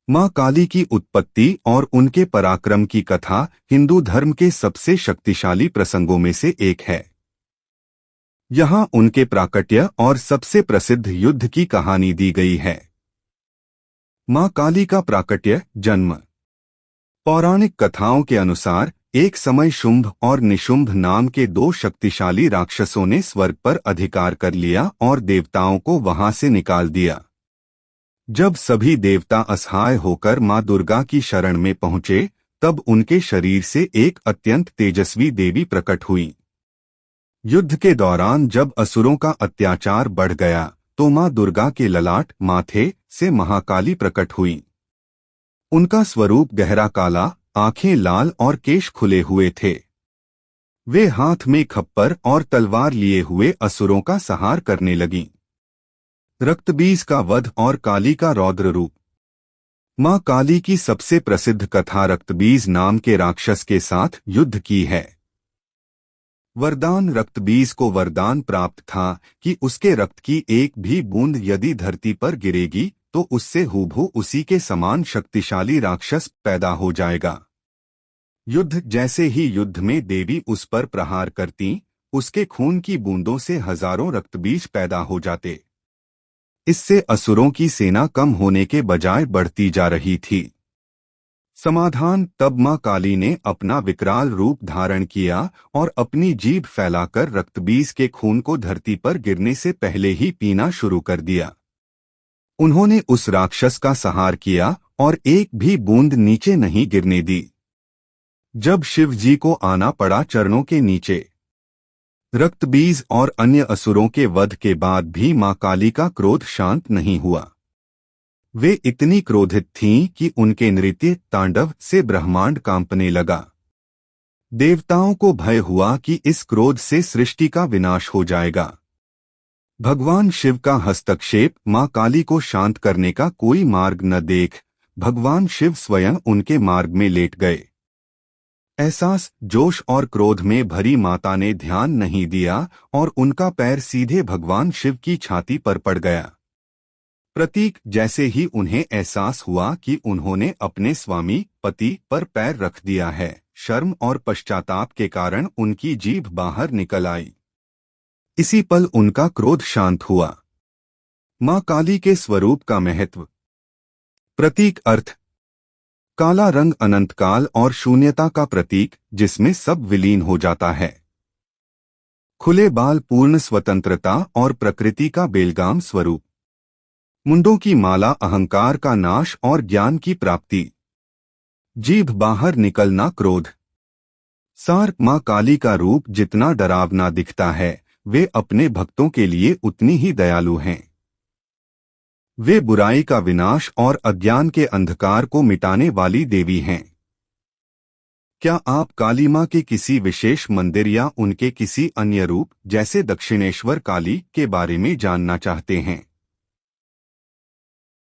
मां काली की उत्पत्ति और उनके पराक्रम की कथा हिंदू धर्म के सबसे शक्तिशाली प्रसंगों में से एक है। यहाँ उनके प्राकट्य और सबसे प्रसिद्ध युद्ध की कहानी दी गई है। मां काली का प्राकट्य जन्म। पौराणिक कथाओं के अनुसार एक समय शुंभ और निशुंभ नाम के दो शक्तिशाली राक्षसों ने स्वर्ग पर अधिकार कर लिया और देवताओं को वहां से निकाल दिया। जब सभी देवता असहाय होकर मां दुर्गा की शरण में पहुंचे, तब उनके शरीर से एक अत्यंत तेजस्वी देवी प्रकट हुई। युद्ध के दौरान जब असुरों का अत्याचार बढ़ गया, तो मां दुर्गा के ललाट माथे से महाकाली प्रकट हुई। उनका स्वरूप गहरा काला, आंखें लाल और केश खुले हुए थे। वे हाथ में खप्पर और तलवार लिए हुए असुरों का संहार करने लगीं। रक्तबीज का वध और काली का रौद्र रूप। मां काली की सबसे प्रसिद्ध कथा रक्तबीज नाम के राक्षस के साथ युद्ध की है। वरदान। रक्तबीज को वरदान प्राप्त था कि उसके रक्त की एक भी बूंद यदि धरती पर गिरेगी तो उससे हूबहू उसी के समान शक्तिशाली राक्षस पैदा हो जाएगा। युद्ध जैसे ही युद्ध में देवी उस पर प्रहार करती, उसके खून की बूंदों से हजारों रक्तबीज पैदा हो जाते। इससे असुरों की सेना कम होने के बजाय बढ़ती जा रही थी। समाधान। तब मां काली ने अपना विकराल रूप धारण किया और अपनी जीभ फैलाकर रक्तबीज के खून को धरती पर गिरने से पहले ही पीना शुरू कर दिया। उन्होंने उस राक्षस का संहार किया और एक भी बूंद नीचे नहीं गिरने दी। जब शिव जी को आना पड़ा चरणों के नीचे। रक्तबीज और अन्य असुरों के वध के बाद भी मां काली का क्रोध शांत नहीं हुआ। वे इतनी क्रोधित थीं कि उनके नृत्य तांडव से ब्रह्मांड कांपने लगा। देवताओं को भय हुआ कि इस क्रोध से सृष्टि का विनाश हो जाएगा। भगवान शिव का हस्तक्षेप। मां काली को शांत करने का कोई मार्ग न देख भगवान शिव स्वयं उनके मार्ग में लेट गए। एहसास, जोश और क्रोध में भरी माता ने ध्यान नहीं दिया और उनका पैर सीधे भगवान शिव की छाती पर पड़ गया। प्रतीक। जैसे ही उन्हें एहसास हुआ कि उन्होंने अपने स्वामी पति पर पैर रख दिया है, शर्म और पश्चाताप के कारण उनकी जीभ बाहर निकल आई। इसी पल उनका क्रोध शांत हुआ। मां काली के स्वरूप का महत्व। प्रतीक। अर्थ। काला रंग अनंतकाल और शून्यता का प्रतीक, जिसमें सब विलीन हो जाता है। खुले बाल पूर्ण स्वतंत्रता और प्रकृति का बेलगाम स्वरूप। मुंडों की माला अहंकार का नाश और ज्ञान की प्राप्ति। जीभ बाहर निकलना क्रोध। सार। मां काली का रूप जितना डरावना दिखता है, वे अपने भक्तों के लिए उतनी ही दयालु हैं। वे बुराई का विनाश और अज्ञान के अंधकार को मिटाने वाली देवी हैं। क्या आप काली मां के किसी विशेष मंदिर या उनके किसी अन्य रूप जैसे दक्षिणेश्वर काली के बारे में जानना चाहते हैं?